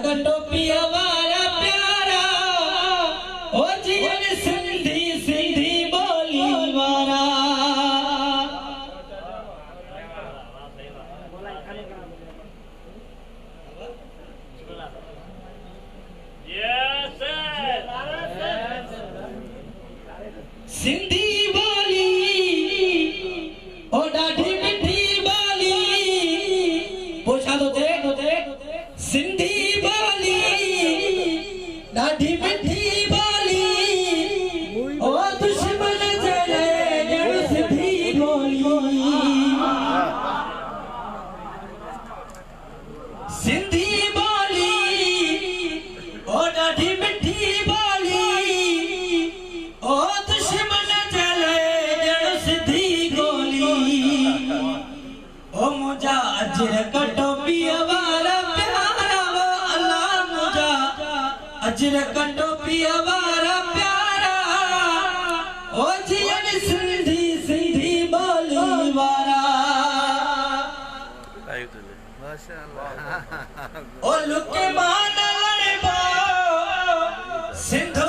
कटो पिया वारा प्यारा ओ जीवन सिंधी सिंधी बोली वारा सिंधी बोली ओ डाढी मिठी बोली पूछा तो थे सिंधी बोली डाढी मिठी बोली ओ दुश्मन जड़े जड़ सिंधी बोली सिंधी बोली ओ डाढी मिठी बोली ओ दुश्मन जड़े जड़ सिंधी बोली ओ मुझा अजर कटो पिया वारा प्यारा वो अल्लाह मुझा अजर कटो पिया वारा प्यारा ओ जीवन सिंधी सिंधी बोली वारा माशाअल्लाह ओ लुके मान लड़बो सिंधु